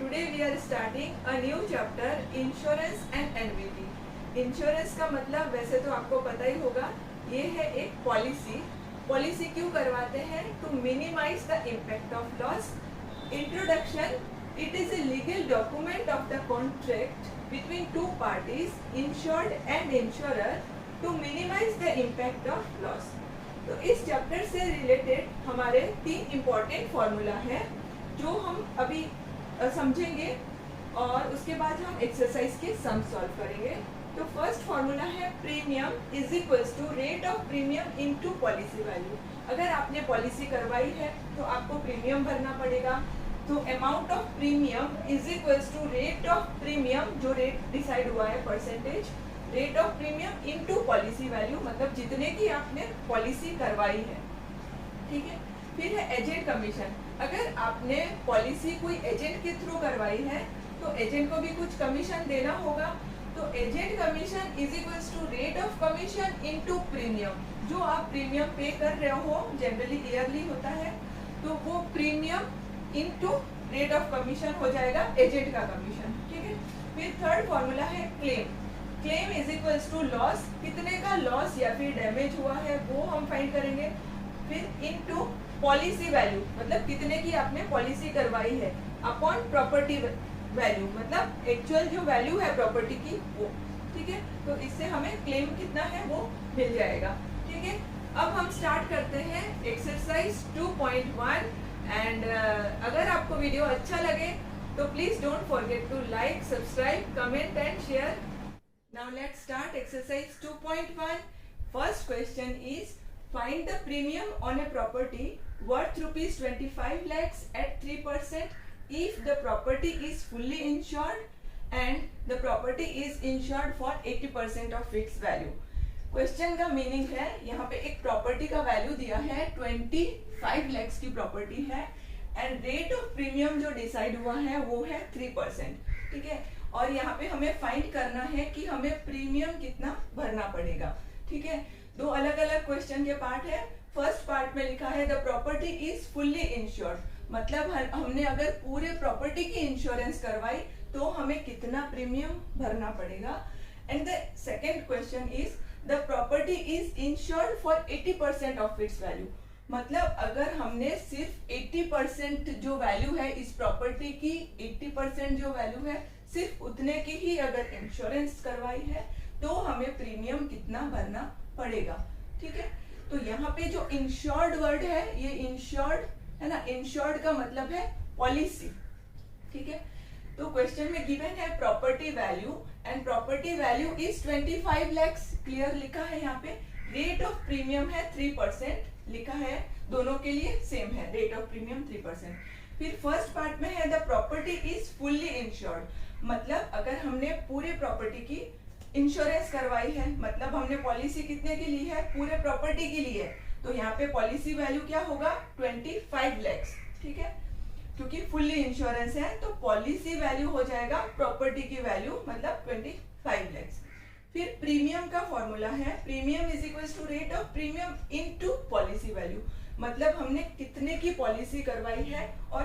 Today we are starting a new chapter, insurance and एनविटी। Insurance का मतलब वैसे तो आपको पता ही होगा, ये है एक पॉलिसी। पॉलिसी क्यों करवाते हैं? To minimize the impact of loss. Introduction, it is a legal document of the contract between two parties, insured and insurer, to minimize the impact of loss. तो इस चैप्टर से रिलेटेड हमारे 3 important formula है जो हम अभी समझेंगे और उसके बाद हम एक्सरसाइज के सम सॉल्व करेंगे। तो फर्स्ट फॉर्मूला है premium is equals to rate of premium into policy value. अगर आपने पॉलिसी करवाई है तो आपको प्रीमियम भरना पड़ेगा। तो amount of premium is equals to rate of premium, जो रेट डिसाइड हुआ है percentage, rate of premium into policy value, मतलब जितने की आपने पॉलिसी करवाई है। ठीक है। फिर है एजेंट कमीशन। अगर आपने पॉलिसी कोई एजेंट के थ्रू करवाई है तो एजेंट को भी कुछ कमीशन देना होगा। तो agent commission is equals to rate of commission into premium. जो आप प्रीमियम पे कर रहे हो, जनरली ईयरली होता है, तो वो premium into rate of commission हो जाएगा एजेंट का कमीशन। ठीक है। फिर थर्ड फॉर्मूला है claim. Claim is equals to loss, कितने का लॉस या फिर डैमेज हुआ है वो हम फाइंड करेंगे। फिर इनटू पॉलिसी वैल्यू, मतलब कितने की आपने पॉलिसी करवाई है, अपॉन प्रॉपर्टी वैल्यू, मतलब एक्चुअल जो वैल्यू है प्रॉपर्टी की वो। ठीक है। तो इससे हमें क्लेम कितना है वो मिल जाएगा। ठीक है। अब हम स्टार्ट करते हैं एक्सरसाइज 2.1 एंड अगर आपको वीडियो अच्छा लगे तो please don't forget to like, subscribe, comment and share. Now let's start exercise 2.1। First question is find the premium on a property worth rupees 25 lakhs at 3% if the property is fully insured and the property is insured for 80% of its value। Question का meaning है, यहाँ पे एक property का value दिया है 25 lakhs की property है एंड रेट ऑफ प्रीमियम जो डिसाइड हुआ है वो है 3%। ठीक है। और यहाँ पे हमें फाइंड करना है कि हमें प्रीमियम कितना भरना पड़ेगा। ठीक है। दो अलग अलग क्वेश्चन के पार्ट है। फर्स्ट पार्ट में लिखा है the property is fully insured, मतलब हमने अगर पूरे प्रॉपर्टी की इंश्योरेंस करवाई तो हमें कितना प्रीमियम भरना पड़ेगा। And the second question is the property is insured for 80% of its value, मतलब अगर हमने सिर्फ 80% जो वैल्यू है इस प्रॉपर्टी की, 80% जो वैल्यू है सिर्फ उतने की ही अगर इंश्योरेंस करवाई है तो हमें प्रीमियम कितना भरना पड़ेगा। ठीक है। तो यहाँ पे जो इंश्योर्ड वर्ड है, ये इंश्योर्ड है ना, इंश्योर्ड का मतलब है पॉलिसी। ठीक है। तो क्वेश्चन में गिवन है property value and property value is 25 lakhs, clear लिखा है यहाँ पे। रेट ऑफ प्रीमियम है 3%, लिखा है, दोनों के लिए सेम है, रेट ऑफ प्रीमियम 3%। फिर फर्स्ट पार्ट में है the property is fully insured, मतलब अगर हमने पूरे प्रॉपर्टी की इंश्योरेंस करवाई है, मतलब हमने पॉलिसी कितने की ली है, पूरे प्रॉपर्टी की ली है, तो यहाँ पे पॉलिसी वैल्यू क्या होगा 25 lakhs। ठीक है। क्योंकि फुल्ली इंश्योरेंस है तो पॉलिसी वैल्यू हो जाएगा प्रॉपर्टी की वैल्यू, मतलब 25 lakhs। फिर प्रीमियम का फॉर्मूला है premium is equals to rate of premium into policy value, मतलब हमने कितने की पॉलिसी करवाई है और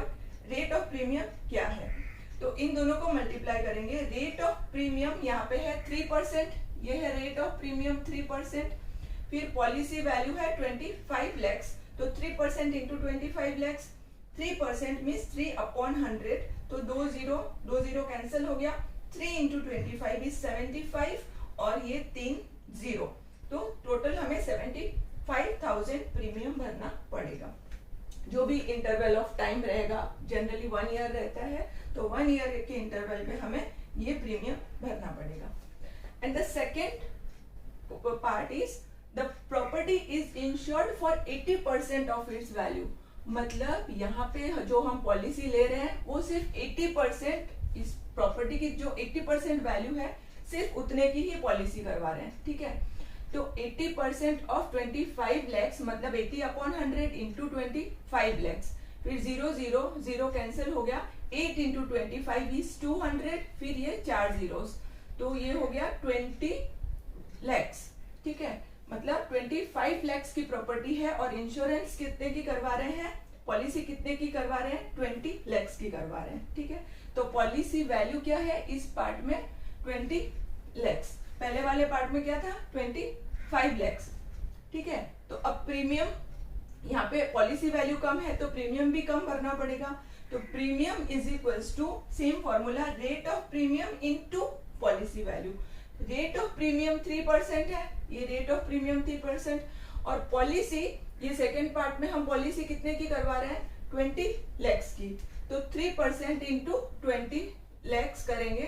रेट ऑफ प्रीमियम क्या है। तो इन दोनों को मल्टीप्लाई करेंगे। रेट ऑफ प्रीमियम यहाँ पे है 3%, ये है रेट ऑफ प्रीमियम 3%। फिर पॉलिसी वैल्यू है 25 lakhs, तो 3% इंटू 25 lakhs, 3% मीन्स 3/100, तो 2 0 कैंसिल हो गया। 3 इंटू 25 इज 75 और ये 3 0, तो टोटल हमें 75,000 प्रीमियम भरना पड़ेगा। जो भी इंटरवल ऑफ टाइम रहेगा, जनरली 1 ईयर रहता है, तो 1 ईयर के इंटरवल में हमें ये प्रीमियम भरना पड़ेगा। And the second part is the property is insured for 80% of its value, मतलब यहाँ पे जो हम पॉलिसी ले रहे हैं वो सिर्फ 80%, इस प्रॉपर्टी की जो 80% वैल्यू है सिर्फ उतने की ही पॉलिसी करवा रहे हैं। ठीक है। तो 80% ऑफ 25 lakhs, मतलब 80/100 इंटू 25 lakhs, फिर 0 कैंसिल हो गया। 8 इंटू 25 इज 200, फिर ये 4 zeros, तो ये हो गया 20 lakhs। ठीक है। मतलब 25 lakhs की प्रॉपर्टी है और इंश्योरेंस कितने की करवा रहे हैं, पॉलिसी कितने की करवा रहे हैं, 20 lakhs की करवा रहे हैं, ठीक है। तो पॉलिसी वैल्यू क्या है इस पार्ट में, 20 lakhs। पहले वाले पार्ट में क्या था, 25 lakhs, ठीक है। तो अब प्रीमियम, यहाँ पे पॉलिसी वैल्यू कम है तो प्रीमियम भी कम भरना पड़ेगा। तो premium is equals to same formula, rate of premium into policy value. Rate of premium 3% है, ये रेट ऑफ प्रीमियम 3%, और पॉलिसी, ये सेकेंड पार्ट में हम पॉलिसी कितने की करवा रहे हैं, 20 lakhs की। तो 3% इंटू 20 lakhs करेंगे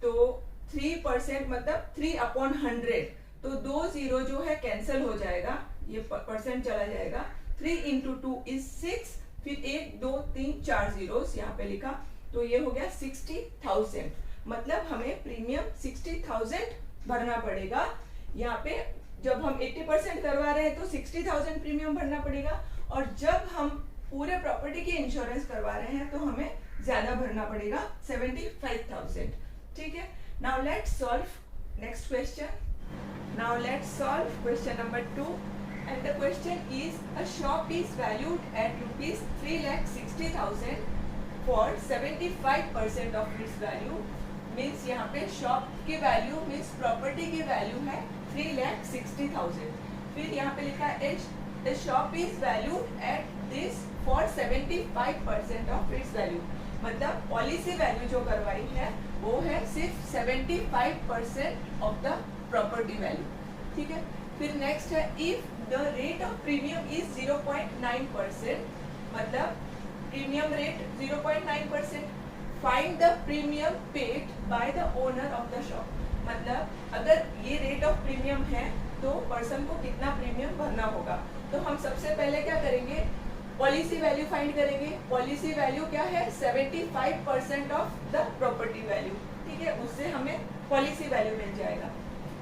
तो 3% मतलब 3/100। तो 2 जीरो जो है कैंसिल हो जाएगा, ये परसेंट चला जाएगा। 3 इंटू 2 इज 6, फिर 1 2 3 4 जीरोस यहाँ पे लिखा, तो ये हो गया 60,000। मतलब हमें प्रीमियम 60,000 भरना पड़ेगा। यहाँ पे जब हम 80% करवा रहे हैं तो 60,000 प्रीमियम भरना पड़ेगा, और जब हम पूरे प्रॉपर्टी की इंश्योरेंस करवा रहे हैं तो हमें ज्यादा भरना पड़ेगा, 75,000, ठीक है। Now let's solve next question. Now let's solve question number 2, and the question is, a shop is valued at rupees 3,60,000 for 75% of its value। Means यहाँ पे shop की value means property की value है 3,60,000। फिर यहाँ पे लिखा है the shop is valued at this for 75% of its value। मतलब पॉलिसी वैल्यू जो करवाई है वो है सिर्फ 75% ऑफ द प्रॉपर्टी वैल्यू, ठीक है। फिर नेक्स्ट है, if the rate of premium is 0.9%, मतलब premium rate 0.9%, find the premium paid by the owner of the shop. मतलब अगर ये रेट ऑफ प्रीमियम है तो पर्सन को कितना प्रीमियम भरना होगा। तो हम सबसे पहले क्या करेंगे, पॉलिसी वैल्यू फाइंड करेंगे। पॉलिसी वैल्यू क्या है, 75% ऑफ द प्रॉपर्टी वैल्यू, ठीक है। उससे हमें पॉलिसी वैल्यू मिल जाएगा,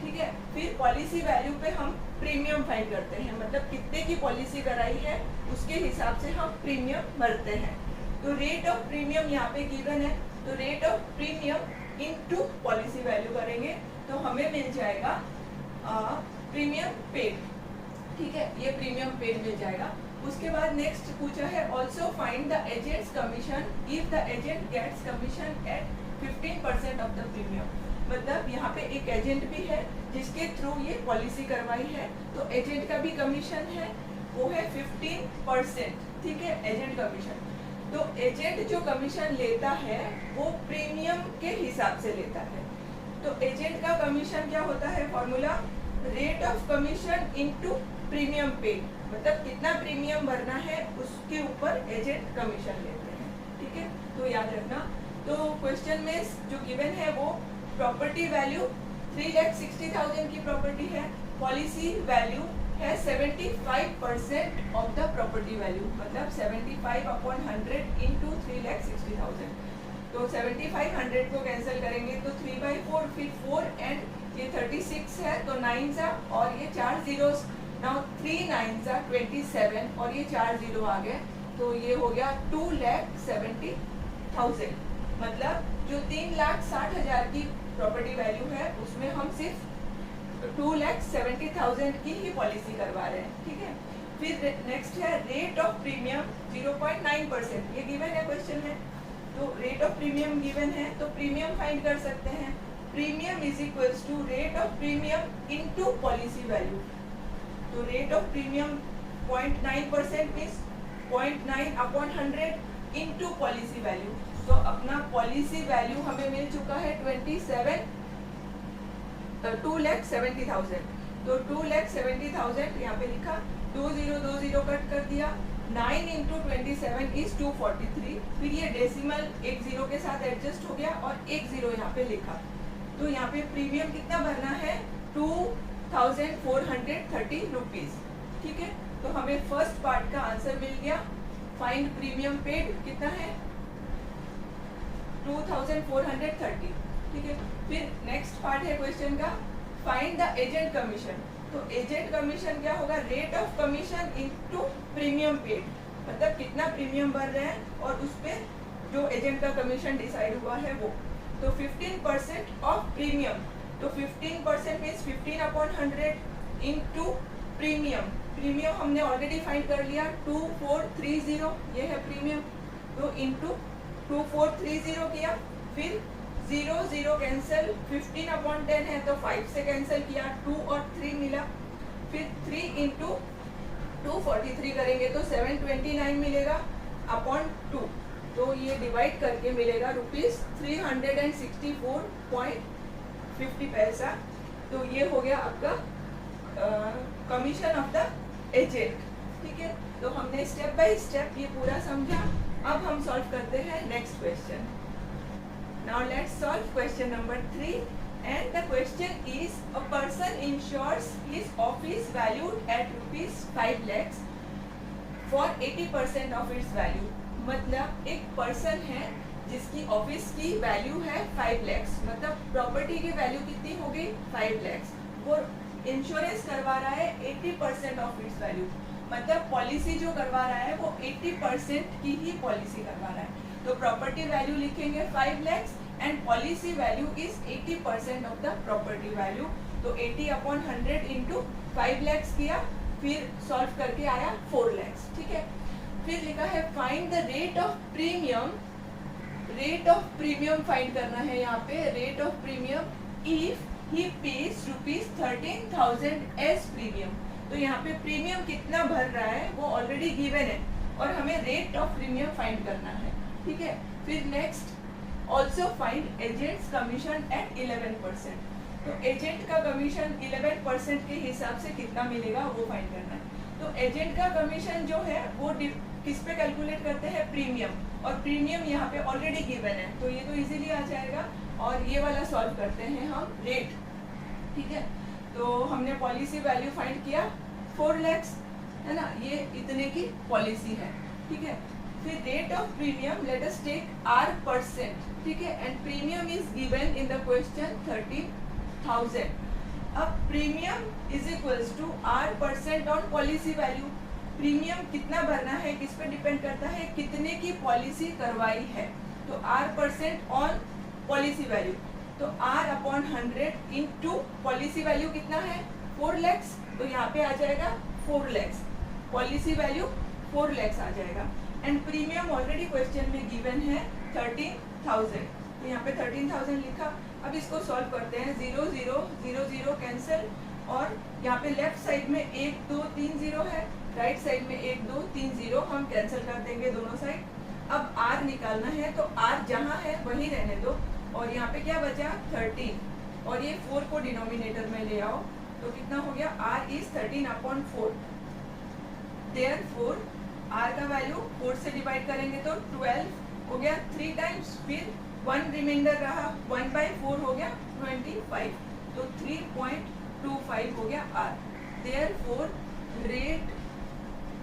ठीक है। फिर पॉलिसी वैल्यू पे हम प्रीमियम फाइंड करते हैं, मतलब कितने की पॉलिसी कराई है उसके हिसाब से हम प्रीमियम भरते हैं। तो रेट ऑफ प्रीमियम यहाँ पे गिवन है, तो rate of premium into policy value करेंगे तो हमें मिल जाएगा प्रीमियम पेड, ठीक है। ये प्रीमियम पेड मिल जाएगा। उसके बाद नेक्स्ट पूछा है, also find the agents commission if the agent gets commission at 15% of the premium. मतलब यहाँ पे एक एजेंट भी है जिसके थ्रू ये पॉलिसी करवाई है, तो एजेंट का भी कमीशन है, वो है 15%, ठीक है, एजेंट कमीशन। तो एजेंट जो कमीशन लेता है वो प्रीमियम के हिसाब से लेता है। तो एजेंट का कमीशन क्या होता है, formula rate of commission into premium paid, मतलब कितना प्रीमियम भरना है उसके ऊपर एजेंट कमीशन लेते हैं, ठीक है। तो याद रखना। तो क्वेश्चन में जो गिवन है वो प्रॉपर्टी वैल्यू 3,60,000 की प्रॉपर्टी है, पॉलिसी वैल्यू है 75% ऑफ द प्रॉपर्टी वैल्यू, मतलब 75/100 इंटू 3,60,000। तो 7500 को कैंसिल करेंगे तो 3/4, फिर 4 एंड ये 36 है तो 9 सा, और ये 4 जीरोस, नाउ 3 9 सा 27, और ये 4 जीरो आ गए, तो ये हो गया 2,70,000। मतलब जो 3,60,000 की प्रॉपर्टी वैल्यू है उसमें हम सिर्फ 2,70,000 की ही पॉलिसी करवा रहे हैं, ठीक है। फिर नेक्स्ट है रेट ऑफ प्रीमियम 0.9%, ये गिवन है क्वेश्चन में। तो रेट ऑफ प्रीमियम गिवन है तो प्रीमियम फाइंड कर सकते हैं। Premium is equals to rate of premium into policy value. तो rate of premium 0.9% means 0.9/100 into policy value. तो अपना पॉलिसी वैल्यू हमें मिल चुका है 2,70,000। तो 2,70,000 यहाँ पे लिखा, 2 0 कट कर दिया, 9 इंटू 27 इज 243। फिर ये डेसिमल 1 0 के साथ एडजस्ट हो गया और 1 0 यहाँ पे लिखा। तो यहाँ पे प्रीमियम कितना भरना है, 2,430 रुपीज, ठीक है। तो हमें फर्स्ट पार्ट का आंसर मिल गया। फाइंड प्रीमियम पेड कितना है, 2,430, ठीक है। फिर नेक्स्ट पार्ट है क्वेश्चन का, फाइंड द एजेंट कमीशन। तो एजेंट कमीशन क्या होगा, rate of commission into premium paid, मतलब कितना प्रीमियम भर रहे हैं और उस पे जो एजेंट का कमीशन डिसाइड हुआ है वो। तो 15% ऑफ प्रीमियम, तो 15% मीन्स 15/100 इनटू प्रीमियम, प्रीमियम हमने ऑलरेडी फाइंड कर लिया 2430, ये है प्रीमियम। तो इंटू 2430 किया, फिर 0 0 कैंसिल, 15/10 है तो 5 से कैंसिल किया, 2 और 3 मिला, फिर 3 इंटू 243 करेंगे तो 729 मिलेगा अपॉन 2, तो ये डिवाइड करके मिलेगा ₹364.50। तो ये हो गया आपका कमीशन ऑफ द एजेंट। ठीक है, तो हमने स्टेप बाय स्टेप ये पूरा समझा। अब हम सॉल्व करते हैं next question. Now let's solve question number 3 and the question is a person insures his office valued at ₹5 lakhs for 80% of its value। मतलब एक पर्सन है जिसकी ऑफिस की वैल्यू है 5 lakhs, मतलब प्रॉपर्टी की वैल्यू कितनी हो गई 5 lakhs। वो इंश्योरेंस करवा रहा है 80% ऑफ इट्स वैल्यू, मतलब पॉलिसी जो करवा रहा है वो 80% की ही पॉलिसी करवा रहा है। तो प्रॉपर्टी वैल्यू लिखेंगे 5 lakhs and policy value is 80% of the property value. तो 80/100 इंटू 5 lakhs किया, फिर सॉल्व करके आया 4 lakhs। ठीक है, फिर लिखा है find the rate of premium. Rate of premium find करना है यहाँ पे। Rate of premium if he pays ₹13,000 as premium. तो यहाँ पे प्रीमियम कितना भर रहा है वो ऑलरेडी गिवन है और हमें रेट ऑफ प्रीमियम फाइंड करना है। ठीक है, फिर next also find agents commission at 11%। तो एजेंट का कमीशन 11% के हिसाब से कितना मिलेगा वो फाइंड करना है। तो एजेंट का कमीशन जो है वो किस पे कैलकुलेट करते हैं, प्रीमियम, और प्रीमियम यहाँ पे ऑलरेडी गिवन है तो ये तो इजीली आ जाएगा। और ये वाला सॉल्व करते हैं हम रेट। ठीक है, तो हमने पॉलिसी वैल्यू फाइंड किया 4 lakhs है ना, ये इतने की पॉलिसी है। ठीक है, फिर rate of premium let us take R%। ठीक है, and premium is given in the question 30,000। अब premium is equals to R% on policy value. Premium कितना भरना है किस पे डिपेंड करता है, कितने की पॉलिसी करवाई है। तो R% ऑन पॉलिसी वैल्यू, तो R/100 इंटू पॉलिसी वैल्यू कितना है 4 lakhs, तो यहाँ पे आ जाएगा 4 lakhs, पॉलिसी वैल्यू 4 lakhs आ जाएगा। एंड प्रीमियम ऑलरेडी क्वेश्चन में गिवन है 13,000, तो यहाँ पे 13,000 लिखा। अब इसको सॉल्व करते हैं, 0 0 0 0 कैंसिल, और यहाँ पे लेफ्ट साइड में 1 2 3 0 है, राइट साइड में 1 2 3 0, हम कैंसिल कर देंगे दोनों साइड। अब R निकालना है तो R जहाँ है वही रहने दो, और यहाँ पे क्या बचा 13, और ये 4 को डिनोमिनेटर में ले आओ तो कितना हो गया, R इज 13/4। देयरफॉर R का वैल्यू 4 से डिवाइड करेंगे तो 12 हो गया 3 टाइम्स, फिर 1 रिमाइंडर रहा, 1/4 हो गया 25, तो 3.25 हो गया R। Therefore rate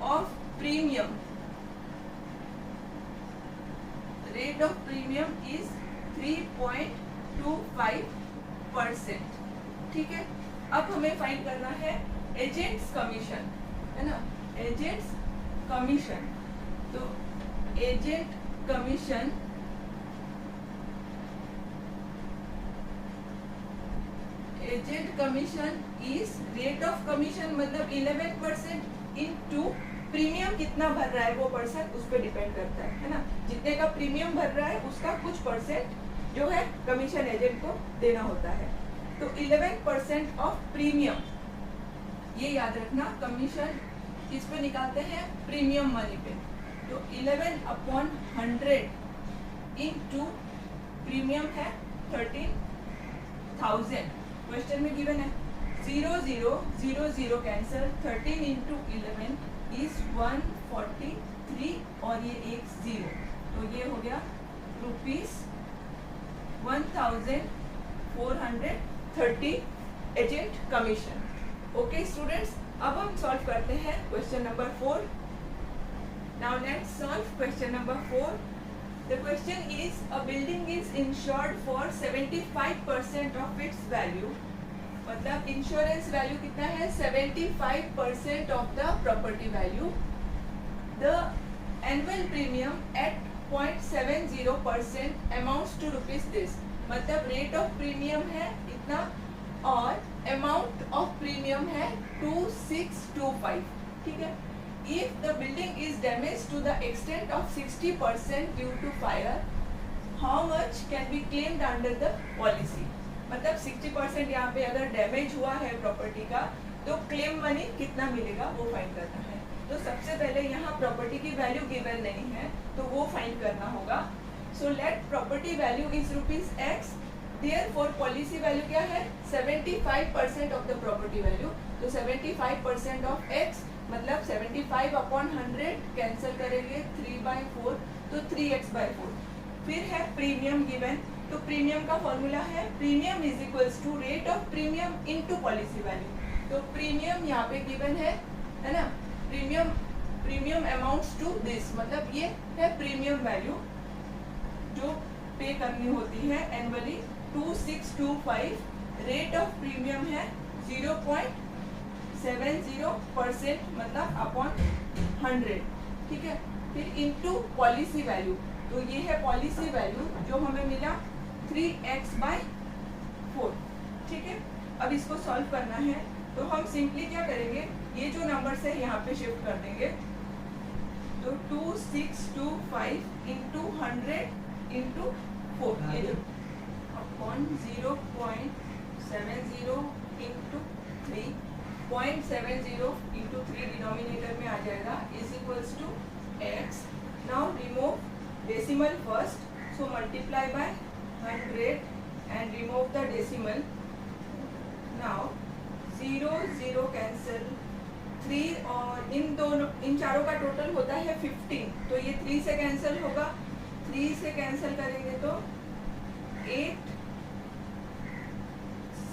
of premium, rate of premium is 3.25%। ठीक है, अब हमें फाइंड करना है एजेंट्स कमीशन, है ना, एजेंट्स कमीशन। तो agent commission is rate of commission, मतलब 11% इनटू प्रीमियम कितना भर रहा है वो पर्सन, उस पर डिपेंड करता है ना। जितने का प्रीमियम भर रहा है उसका कुछ परसेंट जो है कमीशन एजेंट को देना होता है। तो 11% ऑफ प्रीमियम, ये याद रखना, कमीशन किस पे निकालते हैं, प्रीमियम मनी पे। तो 11/100 इनटू प्रीमियम है 13,000, क्वेश्चन में गिवन है। 0 0 0 0 कैंसिल, 13 इंटू 11 इज 143, और ये एक 0, तो ये हो गया ₹1,430 एजेंट कमीशन। ओके स्टूडेंट्स, अब हम सॉल्व करते हैं question number 4। Now let's solve question number 4। The question is a building is insured for 75% of its value, मतलब इंश्योरेंस वैल्यू कितना है 75% of the property value. The annual premium at 0.70% amounts to rupees this, मतलब rate of premium है इतना और amount of premium है 2625, ठीक है। If the building is damage to the extent of 60% due to fire, how much can be claimed under the policy. मतलब 60% यहाँ पे अगर डैमेज हुआ है प्रॉपर्टी का तो क्लेम मनी कितना मिलेगा वो फाइंड करना है। तो सबसे पहले यहाँ प्रॉपर्टी की वैल्यू गिवन नहीं है तो वो फाइंड करना होगा। So let property value is ₹x, therefore policy value क्या है 75% ऑफ द प्रॉपर्टी वैल्यू। तो 75% ऑफ x मतलब 75/100 कैंसिल करेंगे 3/4 तो 3x/4। फिर है प्रीमियम गिवन, तो प्रीमियम का फॉर्मूला है premium is equals to rate of premium into policy value. तो प्रीमियम यहाँ पे गिवन है ना, प्रीमियम अमाउंट्स टू दिस, मतलब ये है प्रीमियम वैल्यू जो पे करनी होती है एनुअली 2625। रेट ऑफ प्रीमियम है 0.70% मतलब अपॉन 100, ठीक है। फिर इनटू पॉलिसी वैल्यू, तो ये है पॉलिसी वैल्यू जो हमें मिला 3x/4, ठीक है। अब इसको सॉल्व करना है तो हम सिंपली क्या करेंगे, ये जो नंबर से यहाँ पे शिफ्ट कर देंगे। तो 2625 इंटू 100 इंटू 4, ये जो अपॉन 0.70 इंटू 3.70 इंटू 3 डिनोमिनेटर में आ जाएगा is equals to x। Now remove decimal first, so multiply by 100 and remove the decimal. Now 0 0 cancel, 3 और इन चारों का टोटल होता है 15, तो ये 3 से कैंसिल होगा, 3 से कैंसिल करेंगे तो 8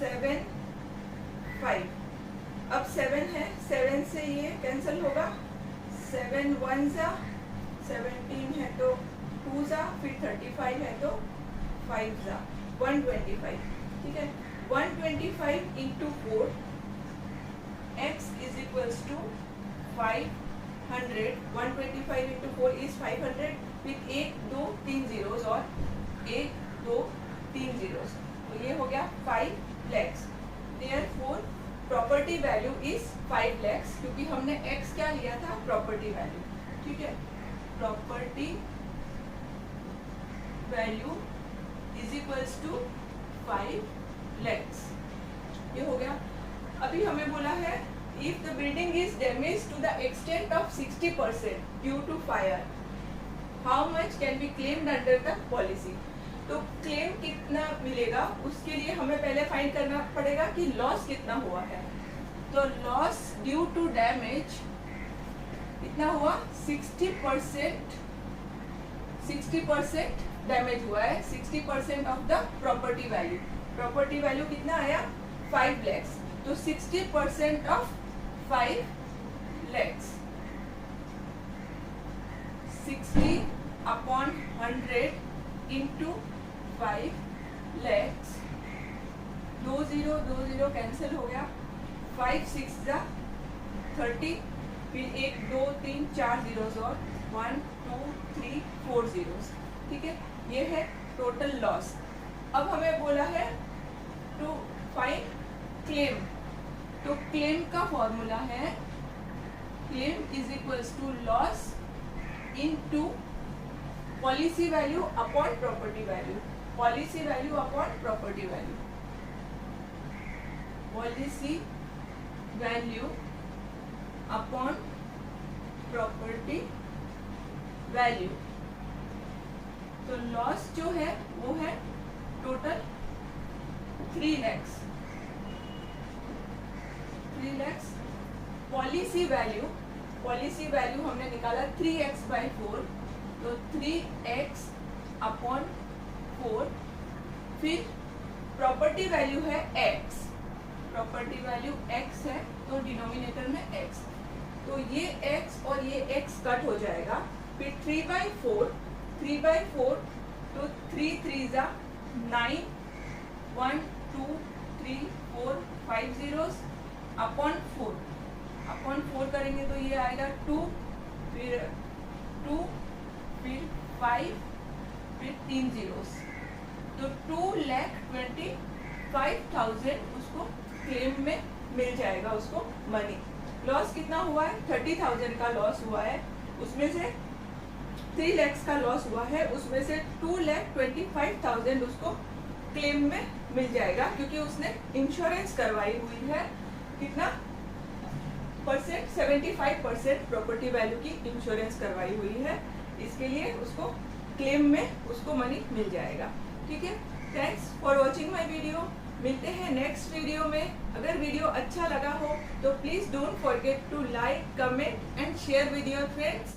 7 5। अब 7 है, 7 से ये कैंसिल होगा, 7 1 सा 17 है तो 2 सा, फिर 35 है तो 5 सा 125, ठीक है। 125 into 4 x is equals to 500। 125 into 4 is 500, फिर 1 2 3 जीरोस और 1 2 3 जीरोस, तो ये हो गया 5 lakhs। Therefore property value is 5 lakhs, क्योंकि हमने x क्या लिया था प्रॉपर्टी वैल्यू, ठीक है। Property value is equals to 5 lakhs, ये हो गया। अभी हमें बोला है if the building is damage to the extent of 60% due to fire, how much can be claimed under the policy. तो क्लेम कितना मिलेगा उसके लिए हमें पहले फाइंड करना पड़ेगा कि लॉस कितना हुआ है। तो लॉस ड्यू टू डैमेज कितना हुआ 60% डैमेज हुआ है, 60% of the property value. Property value कितना आया 5 lakhs, तो 60% of 5 lakhs 60/100 into 5 lakhs। 2 0 cancel हो गया, 5 6 जा 30, फिर 1 2 3 4 जीरोस और 1 2 3 4 जीरोस, ठीक है। ये है टोटल लॉस। अब हमें बोला है टू फाइंड क्लेम, तो क्लेम का फॉर्मूला है claim is equals to loss into policy value upon property value. Policy value upon property value, policy value upon property value. तो लॉस जो है वो है टोटल 3 lakhs। पॉलिसी वैल्यू हमने निकाला 3x/4, तो 3x/4। फिर प्रॉपर्टी वैल्यू है x, प्रॉपर्टी वैल्यू x है तो डिनोमिनेटर में x, तो ये x और ये x कट हो जाएगा। फिर 3/4 तो 3 3 जा 9, 1 2 3 4 5 जीरोस अपॉन 4 करेंगे तो ये आएगा 2, फिर 5, फिर 3 जीरोस, तो 2,20,000 25,000 उसको क्लेम में मिल जाएगा, उसको मनी। लॉस कितना हुआ है? 30,000 का लॉस हुआ है, उसमें से 3 lakhs का लॉस हुआ है, उसमें से 2,25,000 उसको क्लेम में मिल जाएगा, क्योंकि उसने इंश्योरेंस करवाई हुई है। कितना परसेंट? 75% प्रॉपर्टी वैल्यू की इंश्योरेंस करवाई हुई है, इसके लिए उसको क्लेम में उसको मनी मिल जाएगा। ठीक है, thanks for watching my video. मिलते हैं नेक्स्ट वीडियो में। अगर वीडियो अच्छा लगा हो तो please don't forget to like, comment and share with your friends.